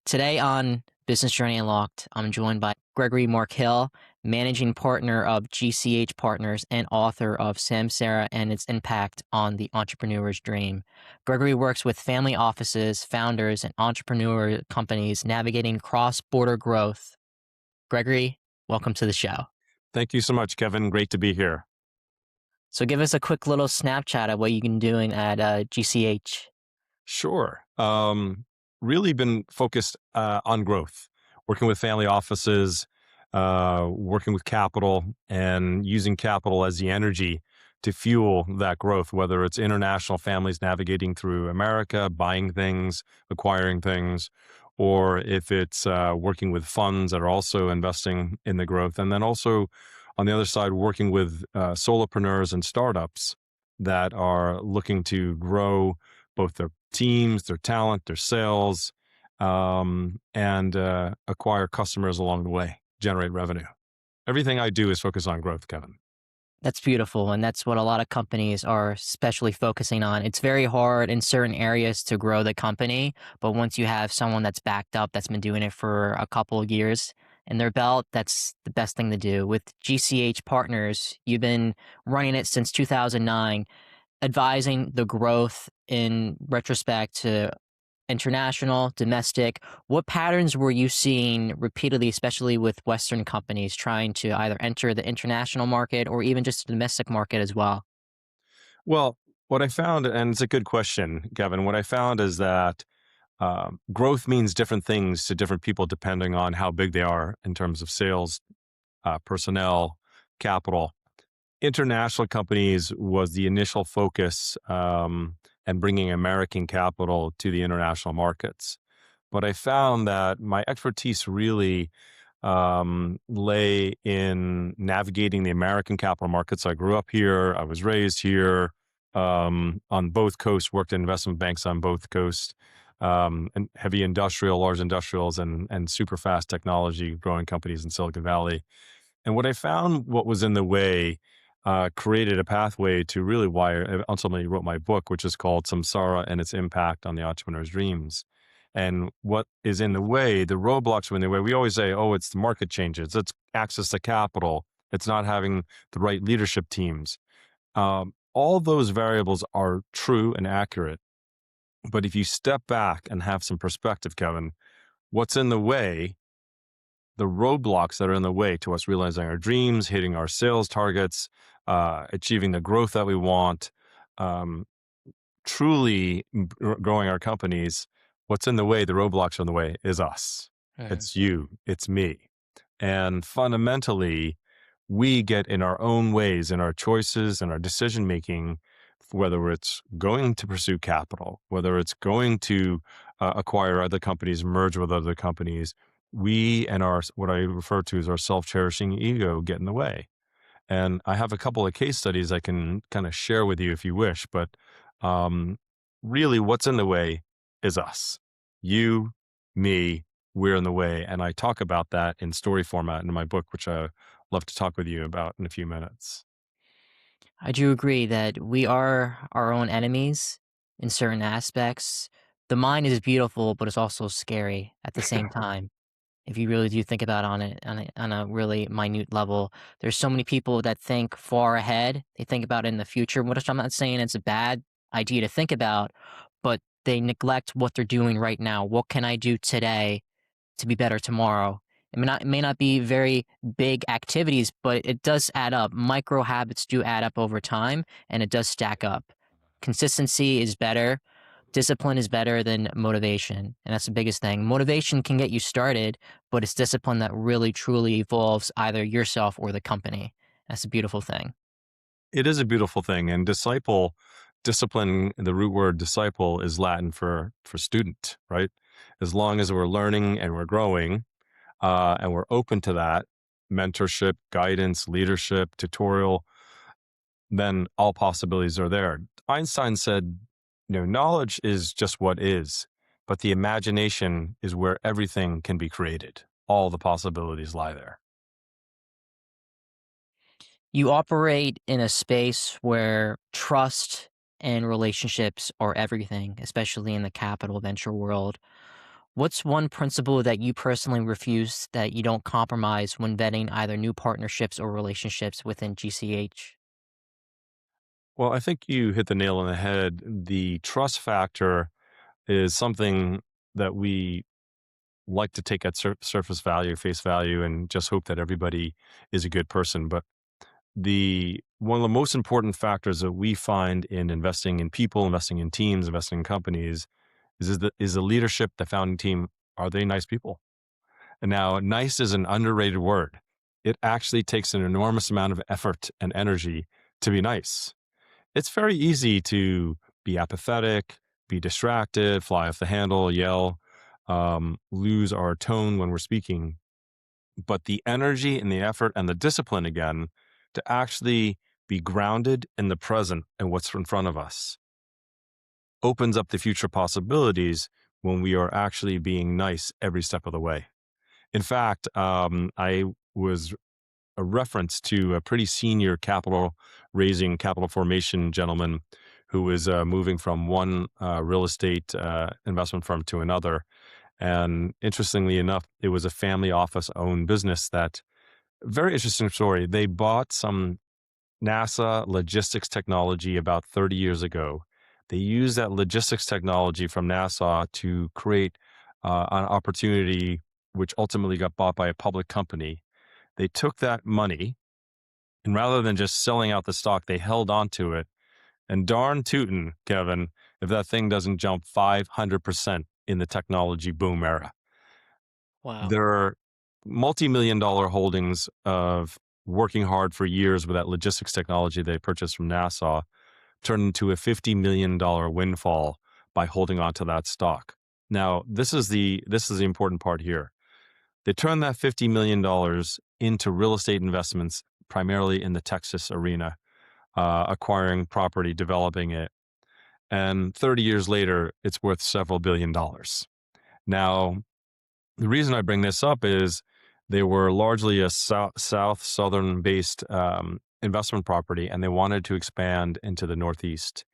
Today on Business Journey Unlocked, I'm joined by Gregory Mark Hill, managing partner of GCH Partners and author of Samsara and Its Impact on the Entrepreneur's Dream. Gregory works with family offices, founders, and entrepreneur companies navigating cross-border growth. Gregory, welcome to the show. Thank you so much, Kevin. Great to be here. So give us a quick little Snapchat of what you've been doing at GCH. Sure. Really been focused on growth, working with family offices, working with capital, and using capital as the energy to fuel that growth, whether it's international families navigating through America, buying things, acquiring things, or if it's working with funds that are also investing in the growth. And then also on the other side, working with solopreneurs and startups that are looking to grow both their teams, their talent, their sales, and acquire customers along the way, generate revenue. Everything I do is focused on growth, Kevin. That's beautiful. And that's what a lot of companies are especially focusing on. It's very hard in certain areas to grow the company. But once you have someone that's backed up, that's been doing it for a couple of years in their belt, that's the best thing to do. With GCH Partners, you've been running it since 2009, advising the growth in retrospect to international, domestic. What patterns were you seeing repeatedly, especially with Western companies trying to either enter the international market or even just the domestic market as well? Well, what I found, and it's a good question, Kevin, what I found is that growth means different things to different people depending on how big they are in terms of sales, personnel, capital. International companies was the initial focus, and bringing American capital to the international markets. But I found that my expertise really lay in navigating the American capital markets. I grew up here. I was raised here, on both coasts, worked in investment banks on both coasts, and heavy industrial, large industrials, and super fast technology growing companies in Silicon Valley. And what I found, what was in the way, created a pathway to really why I ultimately wrote my book, which is called Samsara and Its Impact on the Entrepreneur's Dreams. And what is in the way, the roadblocks are in the way. We always say, oh, it's the market changes, it's access to capital, it's not having the right leadership teams. All those variables are true and accurate. But if you step back and have some perspective, Kevin, what's in the way, the roadblocks that are in the way to us realizing our dreams, hitting our sales targets, achieving the growth that we want, um, truly growing our companies, what's in the way, the roadblocks are in the way, is us. Mm. It's you, it's me. And fundamentally, we get in our own ways, in our choices and our decision making, whether it's going to pursue capital, whether it's going to acquire other companies, merge with other companies, we and our, what I refer to as our self-cherishing ego, get in the way. And I have a couple of case studies I can kind of share with you if you wish, but um, really what's in the way is us. You, me, we're in the way. And I talk about that in story format in my book, which I love to talk with you about in a few minutes. I do agree that we are our own enemies in certain aspects. The mind is beautiful, but it's also scary at the same time. If you really do think about on a really minute level, there's so many people that think far ahead. They think about it in the future, which I'm not saying it's a bad idea to think about, but they neglect what they're doing right now. What can I do today to be better tomorrow? It may not be very big activities, but it does add up. Micro habits do add up over time, and it does stack up. Consistency is better. Discipline is better than motivation, and that's the biggest thing. Motivation can get you started, but it's discipline that really truly evolves either yourself or the company. That's a beautiful thing. It is a beautiful thing. And discipline, the root word disciple is Latin for student, right? As long as we're learning and we're growing, and we're open to that mentorship, guidance, leadership, tutorial, then all possibilities are there. Einstein said, knowledge is just what is, but the imagination is where everything can be created. All the possibilities lie there. You operate in a space where trust and relationships are everything, especially in the capital venture world. What's one principle that you personally refuse that you don't compromise when vetting either new partnerships or relationships within GCH? Well, I think you hit the nail on the head. The trust factor is something that we like to take at surface value, face value, and just hope that everybody is a good person. But the one of the most important factors that we find in investing in people, investing in teams, investing in companies is the leadership, the founding team. Are they nice people? And now, nice is an underrated word. It actually takes an enormous amount of effort and energy to be nice. It's very easy to be apathetic, be distracted, fly off the handle, yell, lose our tone when we're speaking. But the energy and the effort and the discipline again to actually be grounded in the present and what's in front of us opens up the future possibilities when we are actually being nice every step of the way. In fact, I was a reference to a pretty senior capital raising, capital formation gentleman who was moving from one real estate investment firm to another. And interestingly enough, it was a family office owned business that, very interesting story. They bought some NASA logistics technology about 30 years ago. They used that logistics technology from NASA to create an opportunity which ultimately got bought by a public company. They took that money and rather than just selling out the stock, they held on to it. And darn tootin', Kevin, if that thing doesn't jump 500% in the technology boom era. Wow. There are multi-million dollar holdings of working hard for years with that logistics technology they purchased from NASA turned into a $50 million windfall by holding on to that stock. Now, this is the important part here. They turned that $50 million into real estate investments, primarily in the Texas arena, acquiring property, developing it. And 30 years later, it's worth several billion dollars. Now, the reason I bring this up is they were largely a southern based investment property, and they wanted to expand into the Northeast.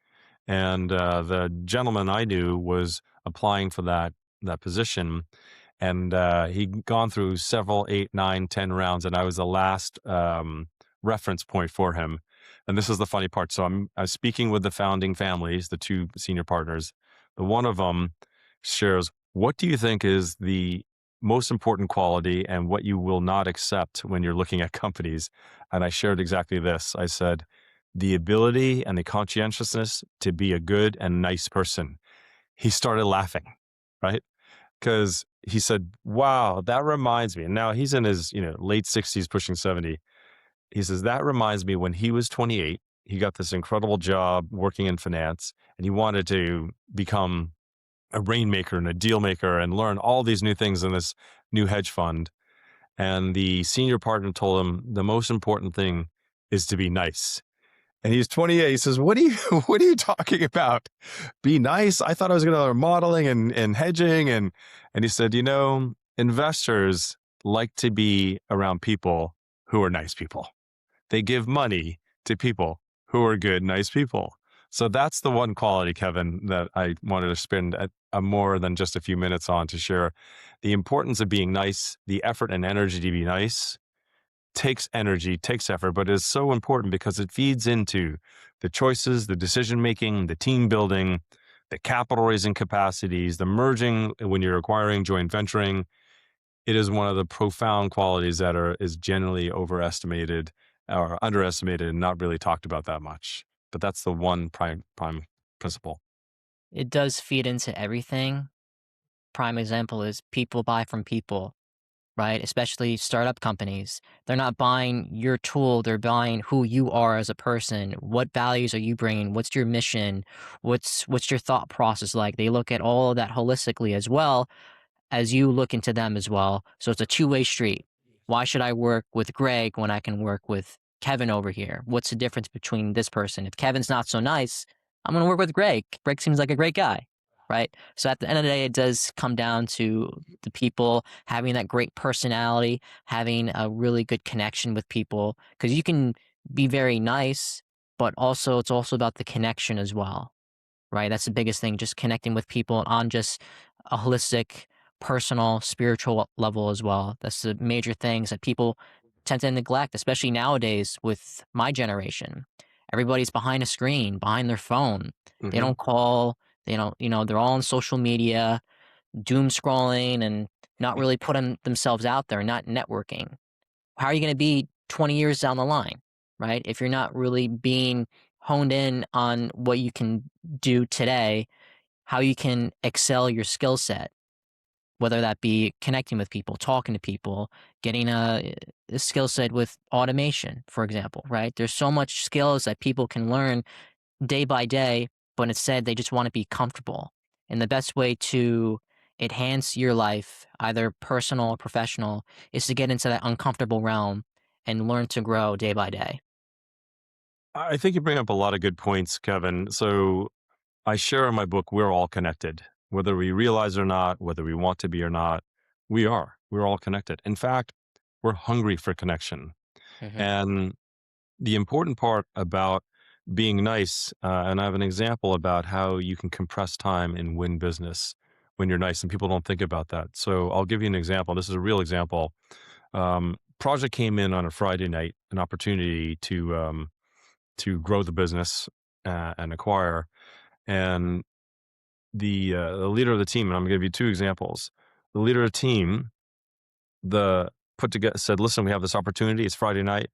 And the gentleman I knew was applying for that position, and he'd gone through several 8, 9, 10 rounds, and I was the last reference point for him. And this is the funny part. So I was speaking with the founding families, the two senior partners. The one of them shares, "What do you think is the most important quality and what you will not accept when you're looking at companies?" And I shared exactly this. I said, "The ability and the conscientiousness to be a good and nice person." He started laughing, right? Because he said, "Wow, that reminds me." And now he's in his late 60s, pushing 70. He says, "That reminds me when he was 28, he got this incredible job working in finance, and he wanted to become a rainmaker and a deal maker and learn all these new things in this new hedge fund." And the senior partner told him the most important thing is to be nice. And he's 28. He says, "What are you what are you talking about? Be nice? I thought I was going to learn modeling and hedging." And he said, investors like to be around people who are nice people. They give money to people who are good, nice people. So that's the one quality, Kevin, that I wanted to spend a more than just a few minutes on to share. The importance of being nice, the effort and energy to be nice takes energy, takes effort, but is so important because it feeds into the choices, the decision making, the team building, the capital raising capacities, the merging when you're acquiring, joint venturing. It is one of the profound qualities that is generally overestimated or underestimated and not really talked about that much. But that's the one prime principle. It does feed into everything. Prime example is people buy from people, right? Especially startup companies. They're not buying your tool, they're buying who you are as a person. What values are you bringing? What's your mission? What's your thought process like? They look at all of that holistically as well as you look into them as well. So it's a two-way street. Why should I work with Greg when I can work with Kevin over here? What's the difference between this person? If Kevin's not so nice, I'm going to work with Greg. Greg seems like a great guy, right? So at the end of the day, it does come down to the people having that great personality, having a really good connection with people, because you can be very nice, but also it's also about the connection as well, right? That's the biggest thing, just connecting with people on just a holistic personal, spiritual level as well. That's the major things that people tend to neglect, especially nowadays with my generation. Everybody's behind a screen, behind their phone. They Hmm. don't call, they don't, they're all on social media, doom scrolling and not really putting themselves out there, not networking. How are you going to be 20 years down the line, right? If you're not really being honed in on what you can do today, how you can excel your skill set, whether that be connecting with people, talking to people, getting a skill set with automation, for example, right? There's so much skills that people can learn day by day, but instead they just want to be comfortable. And the best way to enhance your life, either personal or professional, is to get into that uncomfortable realm and learn to grow day by day. I think you bring up a lot of good points, Kevin. So I share in my book, we're all connected, whether we realize it or not, whether we want to be or not, we are. We're all connected. In fact, we're hungry for connection. Hmm. And the important part about being nice, and I have an example about how you can compress time and win business when you're nice, and people don't think about that. So I'll give you an example. This is a real example. Project came in on a Friday night, an opportunity to grow the business and acquire. And the leader of the team, and I'm going to give you two examples. The leader of the team, the put together said, "Listen, we have this opportunity. It's Friday night,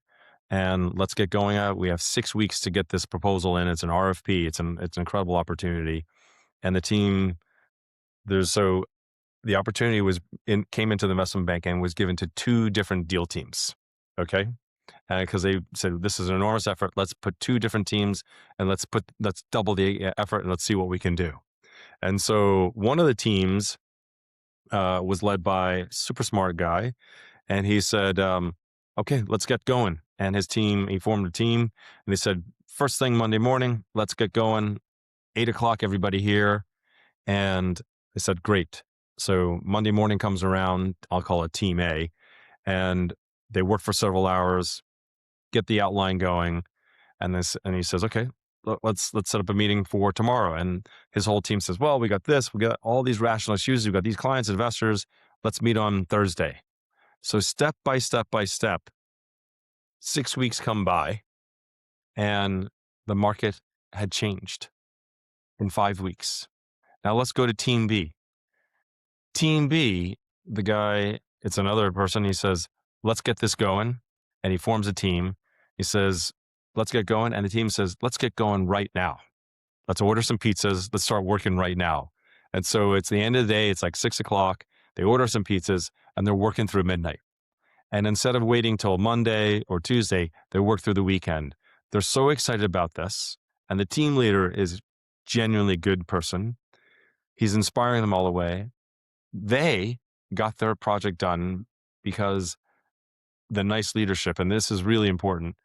and let's get going at it. We have 6 weeks to get this proposal in. It's an RFP. It's an incredible opportunity." And the team, there's so the opportunity came into the investment bank and was given to two different deal teams. Okay, because they said this is an enormous effort. Let's put two different teams and let's double the effort and let's see what we can do. And so one of the teams was led by a super smart guy, and he said, "Okay, let's get going." And he formed a team, and they said, "First thing Monday morning, let's get going. 8 o'clock, everybody here." And they said, "Great." So Monday morning comes around. I'll call it Team A, and they work for several hours, get the outline going, and he says, "Okay, let's set up a meeting for tomorrow." And his whole team says, "Well, we got this, we got all these rational issues, we got these clients, investors. Let's meet on Thursday." So step by step by step, 6 weeks come by, and the market had changed in 5 weeks. Now let's go to Team B. Team B, the guy, it's another person. He says, "Let's get this going," and he forms a team. He says, "Let's get going," and the team says, "Let's get going right now. Let's order some pizzas. Let's start working right now." And so it's the end of the day. It's like 6 o'clock. They order some pizzas and they're working through midnight. And instead of waiting till Monday or Tuesday, they work through the weekend. They're so excited about this. And the team leader is genuinely good person. He's inspiring them all the way. They got their project done because the nice leadership, and this is really important,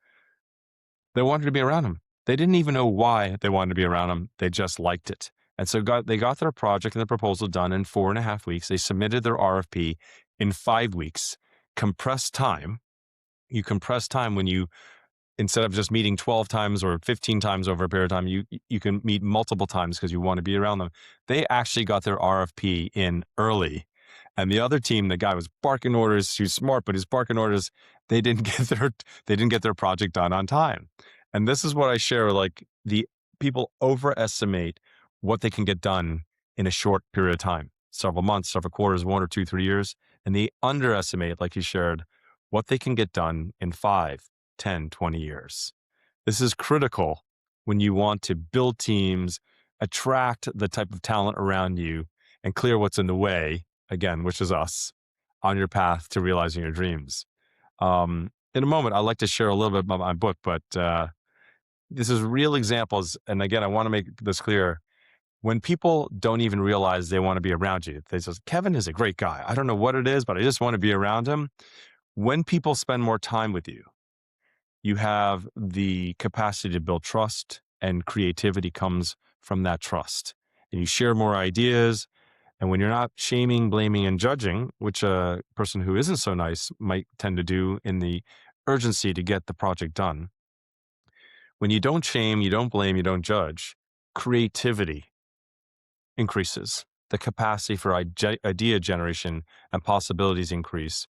they wanted to be around him. They didn't even know why they wanted to be around him. They just liked it. And so they got their project and the proposal done in 4.5 weeks. They submitted their RFP in 5 weeks. Compressed time. You compress time when you, instead of just meeting 12 times or 15 times over a period of time, you can meet multiple times because you want to be around them. They actually got their RFP in early. And the other team, the guy was barking orders. He was smart, but his barking orders, they didn't get their project done on time. And this is what I share, like the people overestimate what they can get done in a short period of time, several months, several quarters, 1 or 2, 3 years. And they underestimate, like you shared, what they can get done in 5, 10, 20 years. This is critical when you want to build teams, attract the type of talent around you, and clear what's in the way, again, which is us, on your path to realizing your dreams. In a moment, I'd like to share a little bit about my book, but this is real examples. And again, I want to make this clear. When people don't even realize they want to be around you, they say, "Kevin is a great guy. I don't know what it is, but I just want to be around him." When people spend more time with you, you have the capacity to build trust, and creativity comes from that trust. And you share more ideas. And when you're not shaming, blaming, and judging, which a person who isn't so nice might tend to do in the urgency to get the project done, when you don't shame, you don't blame, you don't judge, creativity increases. the capacity for idea generation and possibilities increase.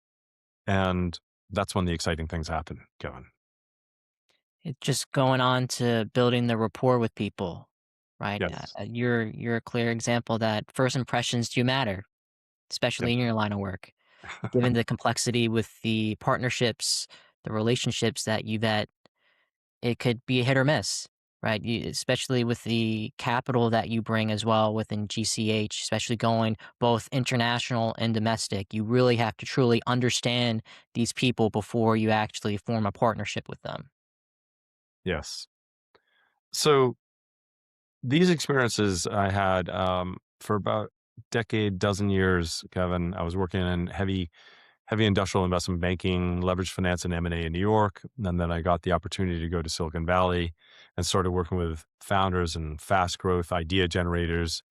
And that's when the exciting things happen, Kevin. It's just going on to building the rapport with people, right? Yes. You're a clear example that first impressions do matter, especially Thank in you. your line of work. Given the complexity with the partnerships, the relationships that you vet, it could be a hit or miss, right? Especially with the capital that you bring as well within GCH, especially going both international and domestic. You really have to truly understand these people before you actually form a partnership with them. Yes. So these experiences I had for about decade, dozen years, Kevin. I was working in heavy industrial investment banking, leverage finance, and M&A in New York. And then I got the opportunity to go to Silicon Valley and started working with founders and fast growth idea generators,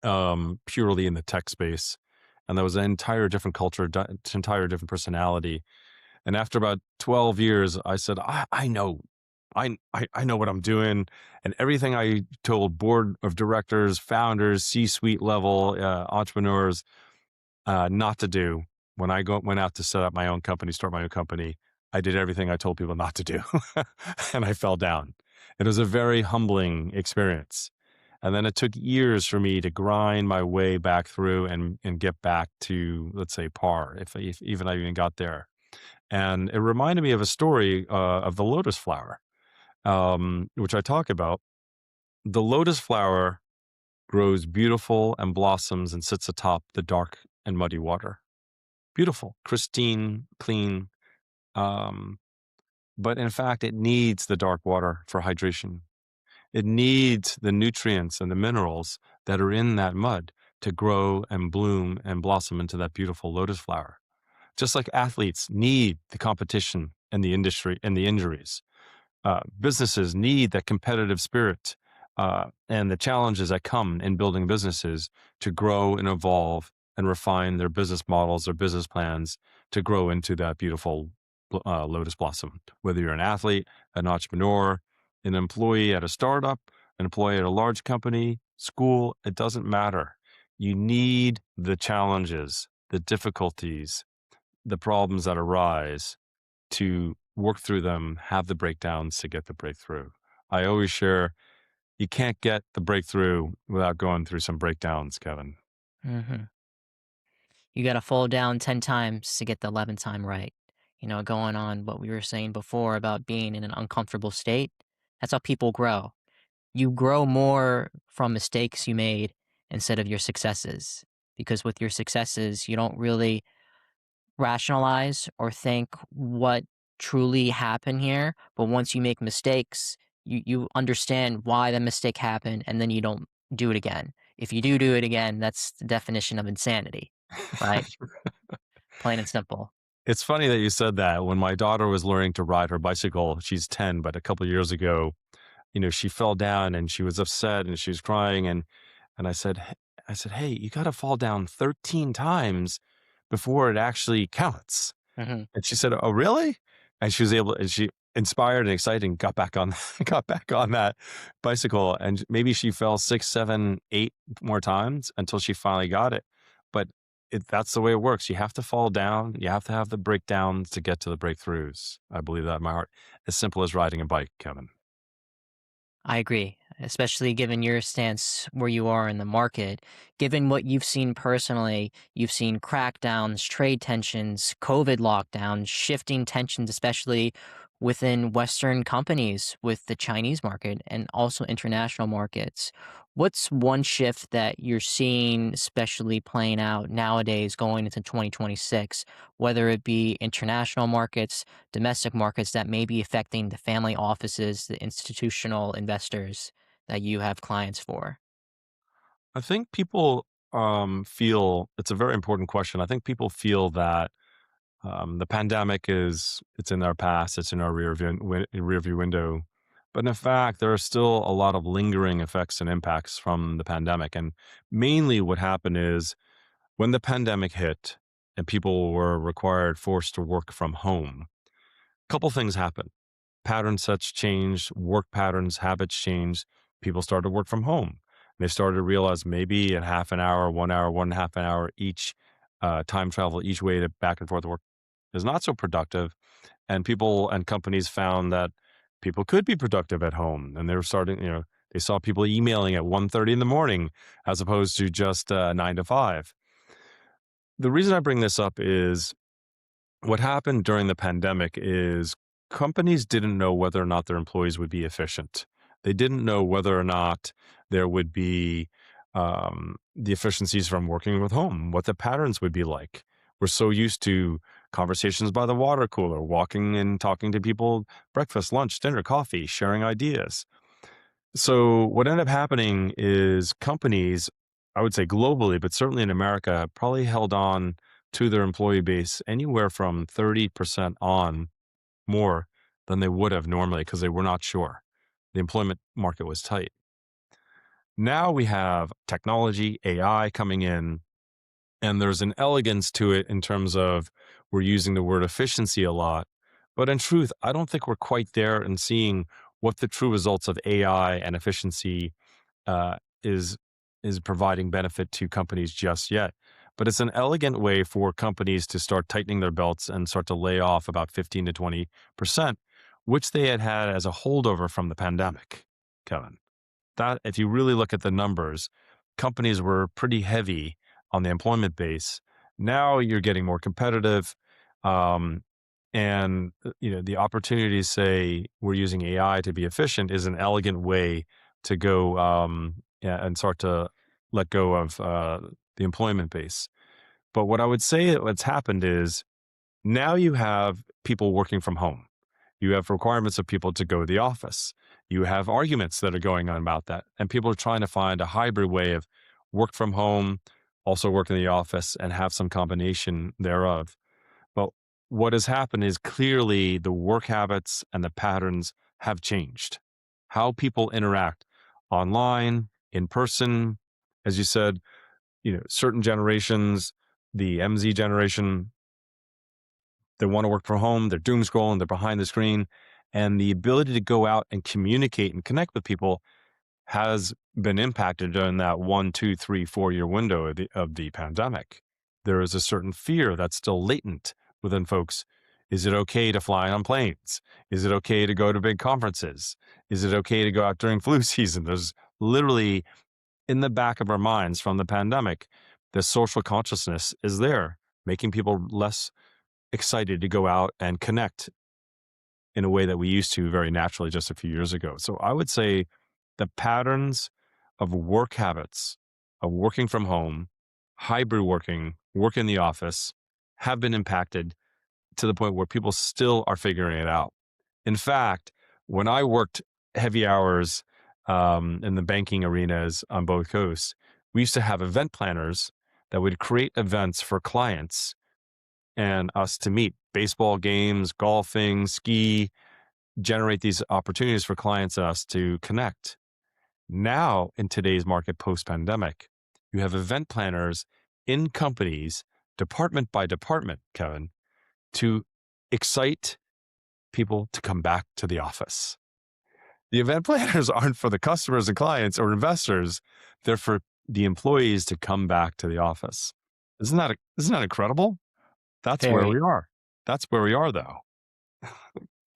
purely in the tech space. And that was an entire different culture, entire different personality. And after about 12 years, I said, I know. I know what I'm doing. And everything I told board of directors, founders, C-suite level entrepreneurs not to do when went out to set up my own company, start my own company, I did everything I told people not to do. And I fell down. It was a very humbling experience. And then it took years for me to grind my way back through and get back to, let's say, par, if even I even got there. And it reminded me of a story of the lotus flower, which I talk about. The lotus flower grows beautiful and blossoms and sits atop the dark and muddy water. Beautiful, pristine, clean. Um, but in fact, it needs the dark water for hydration. It needs the nutrients and the minerals that are in that mud to grow and bloom and blossom into that beautiful lotus flower. Just like athletes need the competition and the industry and the injuries, businesses need that competitive spirit and the challenges that come in building businesses to grow and evolve and refine their business models, their business plans to grow into that beautiful lotus blossom. Whether you're an athlete, an entrepreneur, an employee at a startup, an employee at a large company, school, it doesn't matter. You need the challenges, the difficulties, the problems that arise to work through them, have the breakdowns to get the breakthrough. I always share you can't get the breakthrough without going through some breakdowns, Kevin. Hmm. You got to fall down 10 times to get the 11th time right. Going on what we were saying before about being in an uncomfortable state, that's how people grow. You grow more from mistakes you made instead of your successes. Because with your successes, you don't really rationalize or think what truly happened here. But once you make mistakes, you understand why the mistake happened and then you don't do it again. If you do it again, that's the definition of insanity, right? Plain and simple. It's funny that you said that. When my daughter was learning to ride her bicycle, she's 10, but a couple of years ago, she fell down and she was upset and she was crying and I said, "Hey, you got to fall down 13 times before it actually counts." Hmm. And she said, "Oh, really?" And she was able and she inspired and excited and got back on got back on that bicycle, and maybe she fell 6, 7, 8 more times until she finally got it. But that's the way it works. You have to fall down, you have to have the breakdowns to get to the breakthroughs. I believe that in my heart. As simple as riding a bike, Kevin. I agree, especially given your stance where you are in the market. Given what you've seen personally, you've seen crackdowns, trade tensions, COVID lockdowns, shifting tensions, especially within Western companies with the Chinese market and also international markets. What's one shift that you're seeing, especially playing out nowadays going into 2026, whether it be international markets, domestic markets that may be affecting the family offices, the institutional investors that you have clients for? I think people feel it's a very important question. I think people feel that the pandemic it's in our past, it's in our rear view window. But in fact, there are still a lot of lingering effects and impacts from the pandemic. And mainly what happened is when the pandemic hit and people were forced to work from home, a couple things happened. Pattern sets changed, work patterns, habits changed. People started to work from home. They started to realize maybe a half an hour, 1 hour, 1.5 an hour each time travel each way to back and forth to work is not so productive. And people and companies found that people could be productive at home, and they were starting, they saw people emailing at 1:30 in the morning as opposed to just 9 to 5. The reason I bring this up is what happened during the pandemic is companies didn't know whether or not their employees would be efficient. They didn't know whether or not there would be the efficiencies from working with home, what the patterns would be like. We're so used to conversations by the water cooler, walking and talking to people, breakfast, lunch, dinner, coffee, sharing ideas. So what ended up happening is companies, I would say globally, but certainly in America, probably held on to their employee base anywhere from 30% on more than they would have normally because they were not sure. The employment market was tight. Now we have technology, AI coming in, and there's an elegance to it in terms of we're using the word efficiency a lot. But in truth, I don't think we're quite there in seeing what the true results of AI and efficiency uh, is is providing benefit to companies just yet. But it's an elegant way for companies to start tightening their belts and start to lay off about 15 to 20%, which they had had as a holdover from the pandemic, Kevin. That if you really look at the numbers, companies were pretty heavy on the employment base. Now you're getting more competitive. Um, and the opportunity to say we're using AI to be efficient is an elegant way to go yeah, and start to let go of the employment base. But what I would say what's happened is now you have people working from home. You have requirements of people to go to the office. You have arguments that are going on about that. And people are trying to find a hybrid way of work from home, also work in the office, and have some combination thereof. But what has happened is clearly the work habits and the patterns have changed. How people interact online, in person, as you said, certain generations, the MZ generation, they want to work from home, they're doom scrolling, they're behind the screen. And the ability to go out and communicate and connect with people has been impacted during that 1, 2, 3, 4 year window of the pandemic. There is a certain fear that's still latent within folks. Is it okay to fly on planes? Is it okay to go to big conferences? Is it okay to go out during flu season? There's literally in the back of our minds from the pandemic, the social consciousness is there, making people less excited to go out and connect in a way that we used to very naturally just a few years ago. So I would say the patterns of work habits of working from home, hybrid working, work in the office have been impacted to the point where people still are figuring it out. In fact, when I worked heavy hours in the banking arenas on both coasts, we used to have event planners that would create events for clients and us to meet baseball games, golfing, ski, generate these opportunities for clients and us to connect. Now, in today's market post pandemic, you have event planners in companies, department by department, Kevin, to excite people to come back to the office. The event planners aren't for the customers and clients or investors, they're for the employees to come back to the office. Isn't that incredible? That's where Very. we are. That's where we are, though.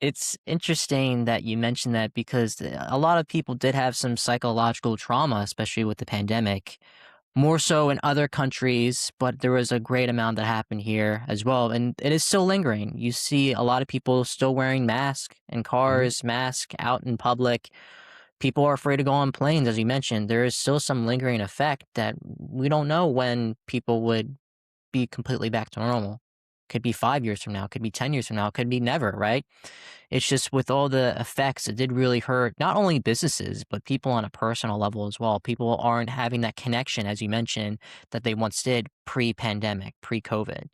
It's interesting that you mentioned that because a lot of people did have some psychological trauma, especially with the pandemic, more so in other countries, but there was a great amount that happened here as well. And it is still lingering. You see a lot of people still wearing masks in Mhm. cars, mask out in public. People are afraid to go on planes, as you mentioned. There is still some lingering effect that we don't know when people would be completely back to normal. Could be 5 years from now, could be 10 years from now, could be never, right? It's just with all the effects, it did really hurt not only businesses, but people on a personal level as well. People aren't having that connection, as you mentioned, that they once did pre pandemic, pre COVID.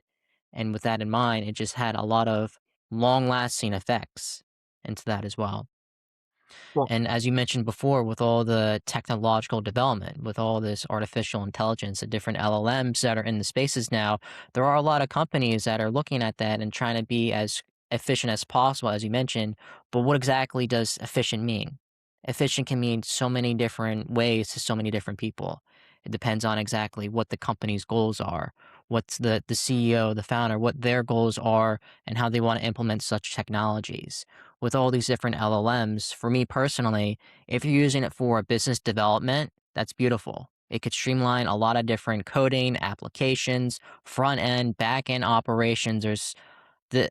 And with that in mind, it just had a lot of long lasting effects into that as well. Well, And as you mentioned before, with all the technological development, with all this artificial intelligence, the different LLMs that are in the spaces now, there are a lot of companies that are looking at that and trying to be as efficient as possible, as you mentioned. But what exactly does efficient mean? Efficient can mean so many different ways to so many different people. It depends on exactly what the company's goals are, what's the CEO, the founder, what their goals are, and how they want to implement such technologies. With all these different LLMs, for me personally, if you're using it for business development, that's beautiful. It could streamline a lot of different coding applications, front end, back end operations. There's the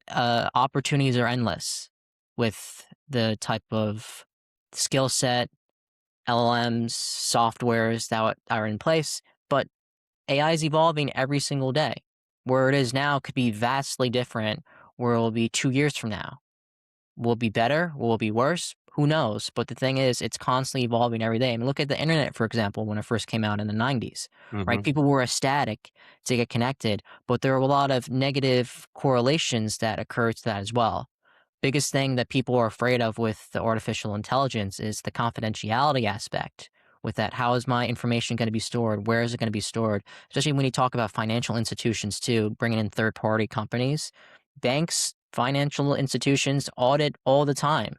opportunities are endless with the type of skill set, LLMs, softwares that are in place, but AI is evolving every single day. Where it is now could be vastly different where it will be 2 years from now. Will it be better? Will it be worse? Who knows? But the thing is, it's constantly evolving every day. I mean, look at the internet, for example, when it first came out in the 90s, right? Hmm. People were ecstatic to get connected, but there were a lot of negative correlations that occurred to that as well. Biggest thing that people are afraid of with the artificial intelligence is the confidentiality aspect. With that, how is my information going to be stored? Where is it going to be stored? Especially when you talk about financial institutions too, bringing in third party companies, banks, financial institutions audit all the time,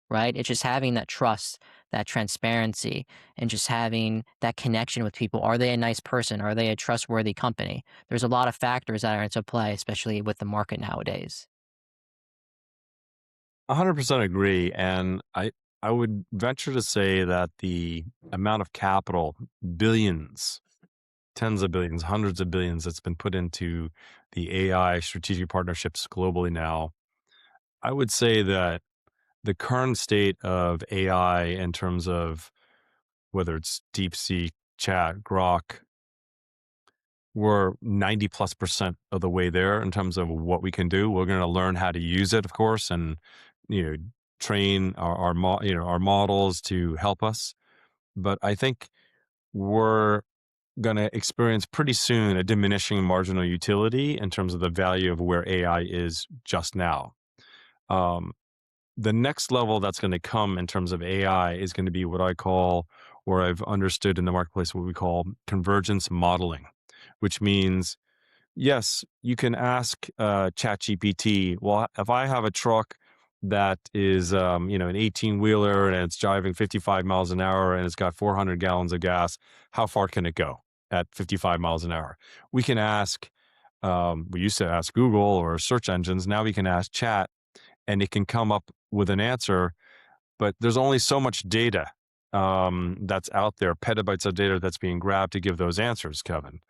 right? It's just having that trust, that transparency, and just having that connection with people. Are they a nice person? Are they a trustworthy company? There's a lot of factors that are into play, especially with the market nowadays. 100% agree. And I would venture to say that the amount of capital, billions, tens of billions, hundreds of billions that's been put into the AI strategic partnerships globally now, I would say that the current state of AI in terms of whether it's DeepSeek, Chat, Grok, we're 90 plus percent of the way there in terms of what we can do. We're going to learn how to use it, of course, and you know, train our models to help us. But I think we're going to experience pretty soon a diminishing marginal utility in terms of the value of where AI is just now. Um, the next level that's going to come in terms of AI is going to be what I call, or I've understood in the marketplace, what we call convergence modeling, which means yes, you can ask ChatGPT. Well, if I have a truck that is, an 18-wheeler and it's driving 55 miles an hour and it's got 400 gallons of gas, how far can it go at 55 miles an hour? We can ask. We used to ask Google or search engines. Now we can ask Chat, and it can come up with an answer. But there's only so much data that's out there, petabytes of data that's being grabbed to give those answers, Kevin.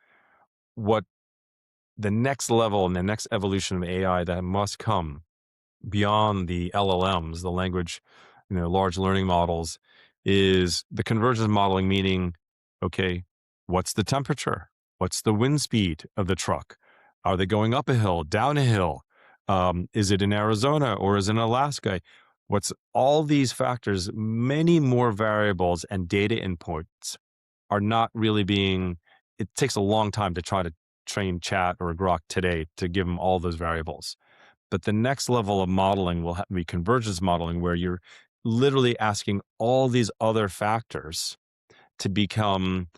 What the next level and the next evolution of AI that must come beyond the LLMs, the language, large learning models, is the convergence modeling, meaning, okay, what's the temperature? What's the wind speed of the truck? Are they going up a hill, down a hill? Is it in Arizona or is it in Alaska? What's all these factors, many more variables and data inputs are not really being, it takes a long time to try to train Chat or Grok today to give them all those variables. But the next level of modeling will be convergence modeling, where you're literally asking all these other factors to become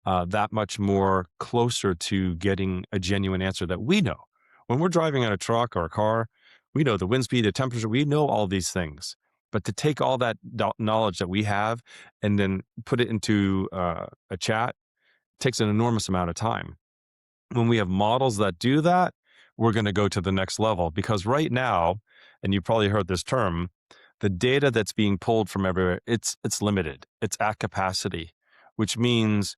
that much more closer to getting a genuine answer that we know. When we're driving in a truck or a car, we know the wind speed, the temperature, we know all these things. But to take all that knowledge that we have and then put it into a chat takes an enormous amount of time. When we have models that do that, we're going to go to the next level, because right now, and you probably heard this term, the data that's being pulled from everywhere, it's limited. It's at capacity, which means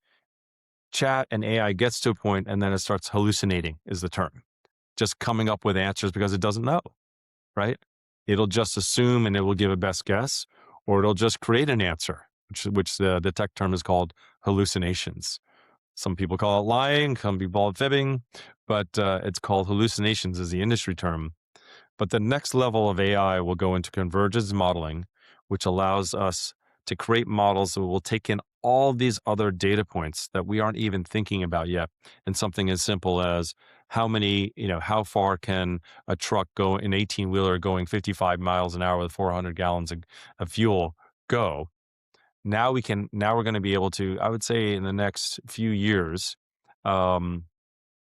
chat and AI gets to a point and then it starts hallucinating, is the term. Just coming up with answers because it doesn't know, right? It'll just assume and it will give a best guess, or it'll just create an answer, which the tech term is called hallucinations. Some people call it lying, some people call it fibbing, but it's called hallucinations is the industry term. But the next level of AI will go into convergence modeling, which allows us to create models that will take in all these other data points that we aren't even thinking about yet. And something as simple as how far can a truck go, an 18-wheeler going 55 miles an hour with 400 gallons of fuel go? Now we're going to be able to, I would say in the next few years, um,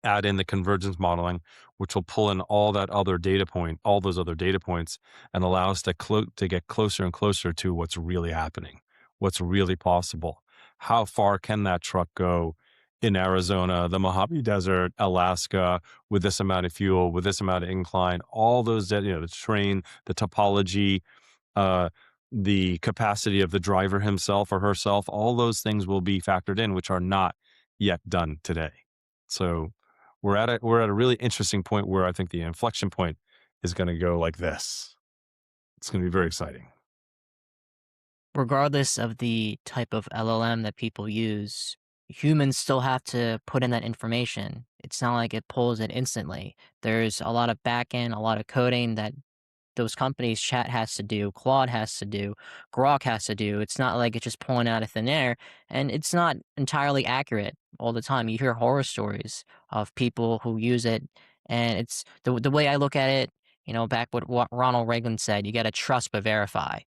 add in the convergence modeling, which will pull in all those other data points, and allow us to get closer and closer to what's really happening, what's really possible. How far can that truck go in Arizona, the Mojave Desert, Alaska, with this amount of fuel, with this amount of incline, all those, the train, the topology, uh, the capacity of the driver himself or herself, all those things will be factored in, which are not yet done today. So we're at a really interesting point where I think the inflection point is going to go like this. It's going to be very exciting. Regardless of the type of LLM that people use, humans still have to put in that information. It's not like it pulls it instantly. There's a lot of backend, a lot of coding that those companies, Chat has to do, Claude has to do, Grok has to do. It's not like it's just pulling out of thin air, and it's not entirely accurate all the time. You hear horror stories of people who use it, and it's the way I look at it. Back what Ronald Reagan said: you got to trust but verify,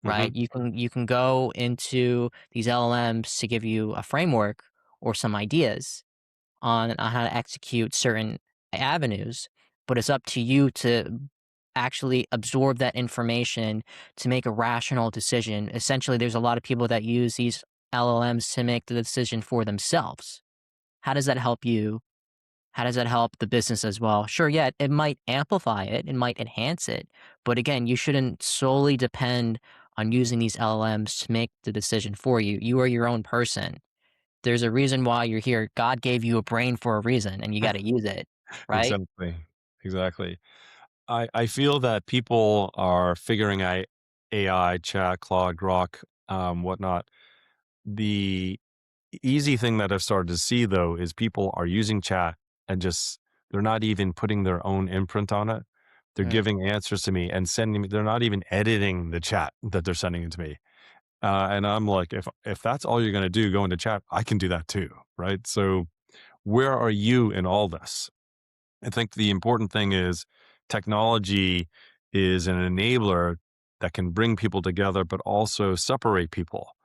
Hmm. right? You can go into these LLMs to give you a framework or some ideas on how to execute certain avenues, but it's up to you to actually absorb that information to make a rational decision. Essentially, there's a lot of people that use these LLMs to make the decision for themselves. How does that help you? How does that help the business as well? Sure, yeah, it might amplify it, it might enhance it, but again, you shouldn't solely depend on using these LLMs to make the decision for you. You are your own person. There's a reason why you're here. God gave you a brain for a reason, and you got to use it, right? Exactly. Exactly. I feel that people are figuring out AI, chat, Claude, Grok, whatnot. The easy thing that I've started to see though is people are using chat and just they're not even putting their own imprint on it. They're Mm. giving answers to me and sending me. They're not even editing the chat that they're sending it to me. And I'm like, if that's all you're going to do, go into chat, I can do that too, right? So where are you in all this? I think the important thing is technology is an enabler that can bring people together, but also separate people.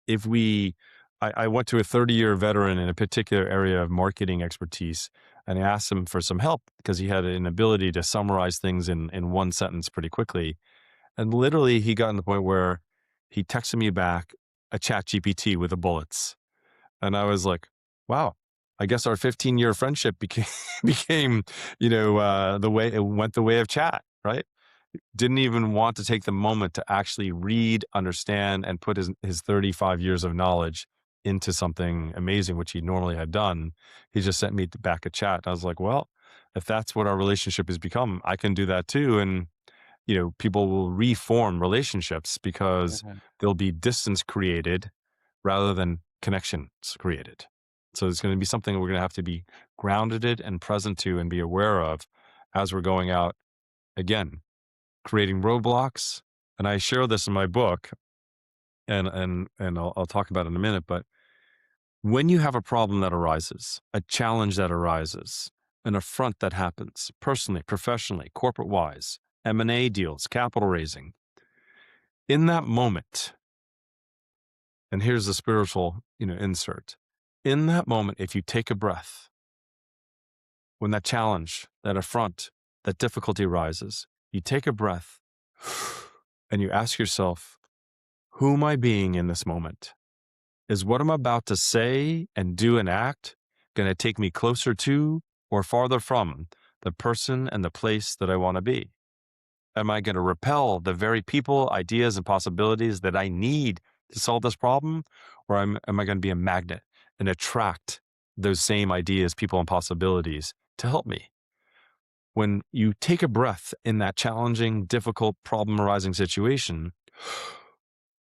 If we, I went to a 30-year veteran in a particular area of marketing expertise, and I asked him for some help because he had an ability to summarize things in one sentence pretty quickly. And literally, he got to the point where he texted me back a chat GPT with the bullets. And I was like, wow, I guess our 15-year friendship became, became, the way it went the way of chat, right? Didn't even want to take the moment to actually read, understand, and put his 35 years of knowledge into something amazing, which he normally had done. He just sent me back a chat. I was like, well, if that's what our relationship has become, I can do that too. And people will reform relationships because Mhm. there'll be distance created rather than connections created. So it's going to be something we're going to have to be grounded in and present to and be aware of as we're going out again, creating roadblocks. And I share this in my book, and I'll talk about it in a minute. But when you have a problem that arises, a challenge that arises, an affront that happens, personally, professionally, corporate wise, M&A deals, capital raising, in that moment, and here's the spiritual, insert. In that moment, if you take a breath, when that challenge, that affront, that difficulty arises, you take a breath and you ask yourself, who am I being in this moment? Is what I'm about to say and do and act going to take me closer to or farther from the person and the place that I want to be? Am I going to repel the very people, ideas, and possibilities that I need to solve this problem? Or am I going to be a magnet and attract those same ideas, people, and possibilities to help me? When you take a breath in that challenging, difficult, problem arising situation,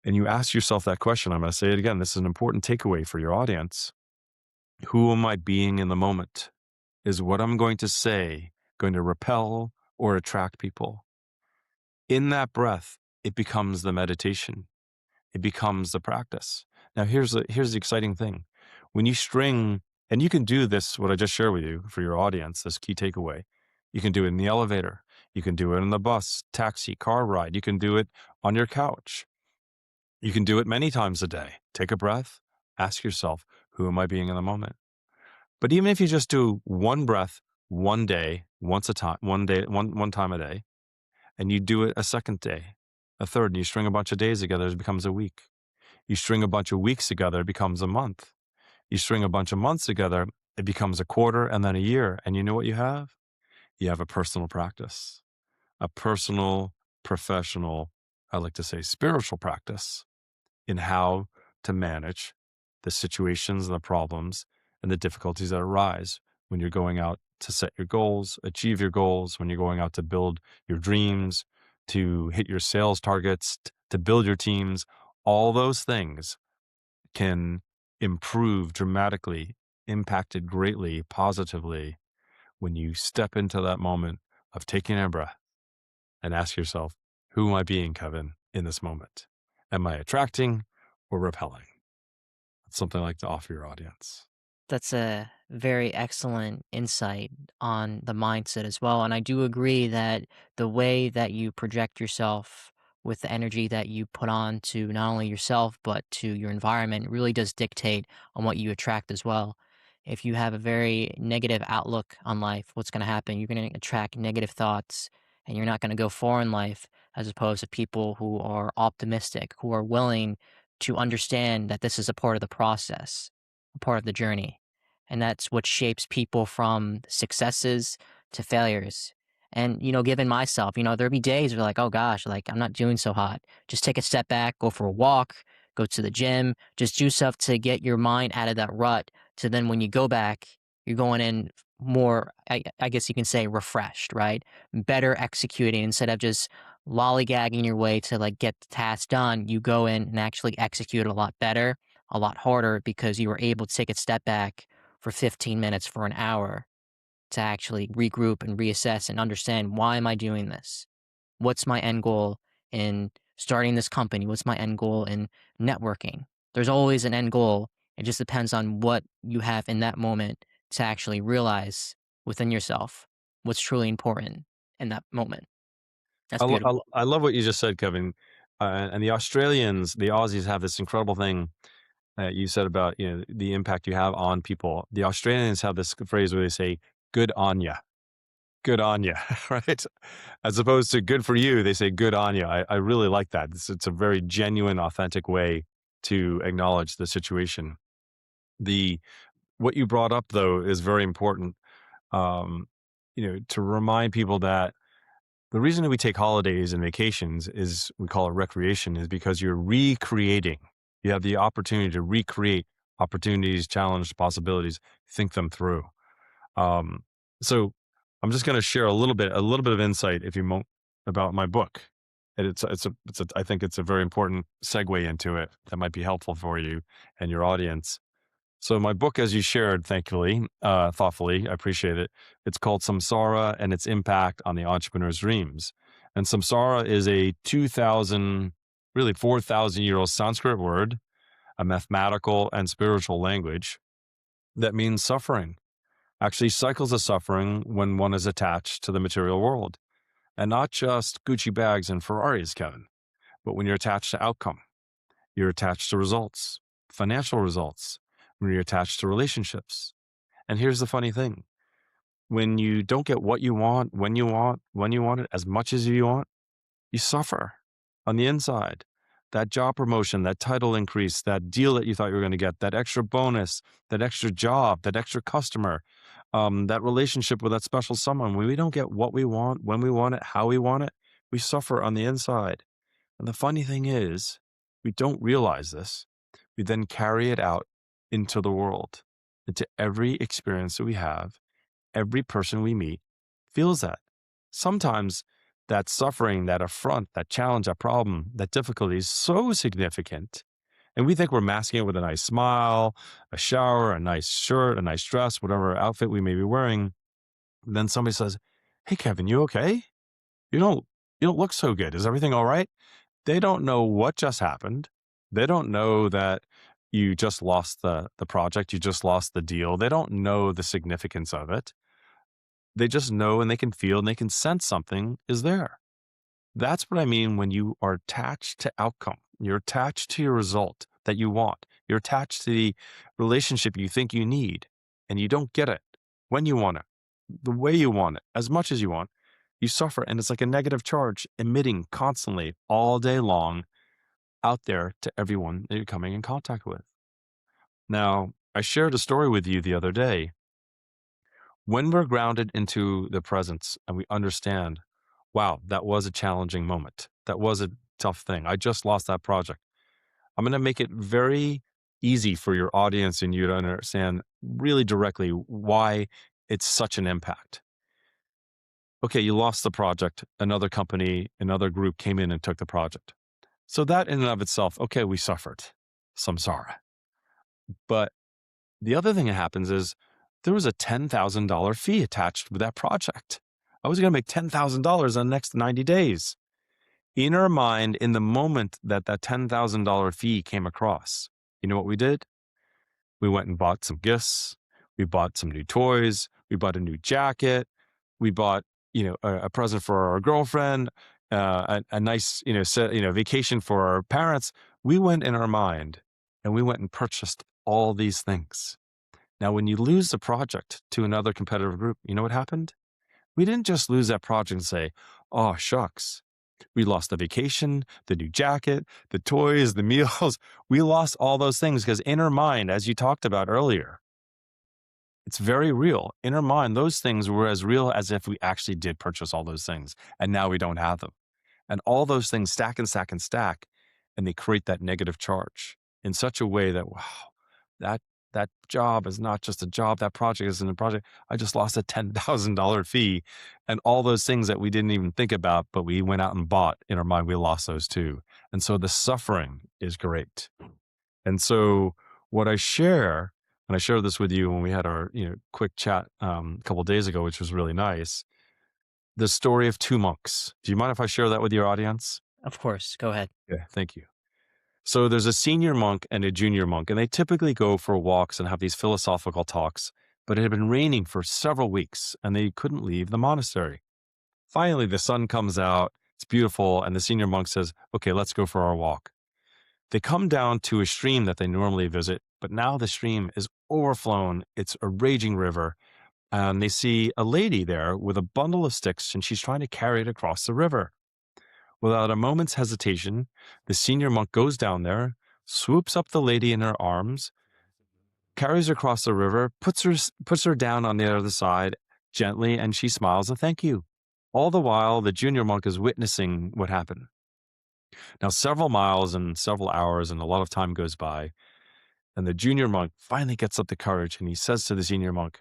and you ask yourself that question, I'm going to say it again. This is an important takeaway for your audience. Who am I being in the moment? Is what I'm going to say going to repel or attract people? In that breath, it becomes the meditation. It becomes the practice. Now, here's the exciting thing. When you string, and you can do this, what I just shared with you for your audience, this key takeaway, you can do it in the elevator. You can do it in the bus, taxi, car ride. You can do it on your couch. You can do it many times a day. Take a breath. Ask yourself, who am I being in the moment? But even if you just do one breath, one day, once a time, one time a day, and you do it a second day, a third, and you string a bunch of days together, it becomes a week. You string a bunch of weeks together, it becomes a month. You string a bunch of months together, it becomes a quarter and then a year. And you know what you have? You have a personal practice, a personal, professional, I like to say spiritual practice in how to manage the situations and the problems and the difficulties that arise when you're going out to set your goals, achieve your goals, when you're going out to build your dreams, to hit your sales targets, to build your teams. All those things can improve dramatically, impacted greatly, positively when you step into that moment of taking a breath and ask yourself, who am I being, Kevin, in this moment? Am I attracting or repelling? That's something I like to offer your audience. That's a very excellent insight on the mindset as well. And I do agree that the way that you project yourself with the energy that you put on to not only yourself, but to your environment really does dictate on what you attract as well. If you have a very negative outlook on life, what's going to happen? You're going to attract negative thoughts and you're not going to go far in life as opposed to people who are optimistic, who are willing to understand that this is a part of the process, a part of the journey, and that's what shapes people from successes to failures. And, given myself, there'll be days where like, oh gosh, like I'm not doing so hot. Just take a step back, go for a walk, go to the gym, just do stuff to get your mind out of that rut. So then when you go back, you're going in more, I guess you can say refreshed, right? Better executing instead of just lollygagging your way to like get the task done. You go in and actually execute a lot better, a lot harder because you were able to take a step back for 15 minutes, for an hour to actually regroup and reassess and understand, why am I doing this? What's my end goal in starting this company? What's my end goal in networking? There's always an end goal. It just depends on what you have in that moment to actually realize within yourself what's truly important in that moment. That's beautiful. I love what you just said, Kevin. And the Australians, the Aussies have this incredible thing that you said about, the impact you have on people. The Australians have this phrase where they say, good on ya, good on ya, right? As opposed to good for you, they say good on ya. I really like that. It's a very genuine, authentic way to acknowledge the situation. The What you brought up though is very important. Um, to remind people that the reason that we take holidays and vacations is we call it recreation is because you're recreating. You have the opportunity to recreate opportunities, challenges, possibilities, think them through. Um, so I'm just going to share a little bit of insight, if you won't, about my book. And I think it's a very important segue into it that might be helpful for you and your audience. So my book, as you shared, thankfully, thoughtfully, I appreciate it. It's called Samsara and Its Impact on the Entrepreneur's Dreams. And Samsara is a 2,000, really 4,000-year-old Sanskrit word, a mathematical and spiritual language that means suffering. Actually, cycles of suffering when one is attached to the material world. And not just Gucci bags and Ferraris, Kevin, but when you're attached to outcome. You're attached to results, financial results, when you're attached to relationships. And here's the funny thing. When you don't get what you want, when you want it, as much as you want, you suffer on the inside. That job promotion, that title increase, that deal that you thought you were going to get, that extra bonus, that extra job, that extra customer, that relationship with that special someone. When we don't get what we want, when we want it, how we want it, we suffer on the inside. And the funny thing is, we don't realize this. We then carry it out into the world, into every experience that we have. Every person we meet feels that. Sometimes that suffering, that affront, that challenge, that problem, that difficulty is so significant. And we think we're masking it with a nice smile, a shower, a nice shirt, a nice dress, whatever outfit we may be wearing. And then somebody says, "Hey, Kevin, you okay? You don't, you don't look so good. Is everything all right?" They don't know what just happened. They don't know that you just lost the project, you just lost the deal. They don't know the significance of it. They just know and they can feel and they can sense something is there. That's what I mean when you are attached to outcome. You're attached to your result that you want. You're attached to the relationship you think you need. and you don't get it when you want it, the way you want it, as much as you want, you suffer. And it's like a negative charge emitting constantly all day long out there to everyone that you're coming in contact with. Now, I shared a story with you the other day. When we're grounded into the presence and we understand, wow, that was a challenging moment. That was a tough thing. I just lost that project. I'm going to make it very easy for your audience and you to understand really directly why it's such an impact. Okay, you lost the project. Another company, another group came in and took the project. So that in and of itself, okay, we suffered samsara. But the other thing that happens is there was a $10,000 fee attached with that project. I was going to make $10,000 in the next 90 days. In our mind, in the moment that that $10,000 fee came across, you know what we did? We went and bought some gifts. We bought some new toys. We bought a new jacket. We bought, a present for our girlfriend, a nice, vacation for our parents. We went in our mind and we went and purchased all these things. Now, when you lose the project to another competitive group, you know what happened? We didn't just lose that project and say, oh, shucks. We lost the vacation, the new jacket, the toys, the meals. We lost all those things because in our mind, as you talked about earlier, it's very real. In our mind, those things were as real as if we actually did purchase all those things. And now we don't have them. And all those things stack and stack and stack, and they create that negative charge in such a way that, wow, that that job is not just a job. That project isn't a project. I just lost a $10,000 fee, and all those things that we didn't even think about, but we went out and bought in our mind. We lost those too, and so the suffering is great. And so what I share, and I shared this with you when we had our quick chat a couple of days ago, which was really nice. The story of two monks. Do you mind if I share that with your audience? Of course, go ahead. Yeah, thank you. So there's a senior monk and a junior monk, and they typically go for walks and have these philosophical talks. But it had been raining for several weeks and they couldn't leave the monastery. Finally, the sun comes out, it's beautiful, and the senior monk says, okay, let's go for our walk. They come down to a stream that they normally visit, but now the stream is overflown. It's a raging river, and they see a lady there with a bundle of sticks, and she's trying to carry it across the river. Without a moment's hesitation, the senior monk goes down there, swoops up the lady in her arms, carries her across the river, puts her down on the other side gently, and she smiles a thank you. All the while, the junior monk is witnessing what happened. Now, several miles and several hours and a lot of time goes by, and the junior monk finally gets up the courage and he says to the senior monk,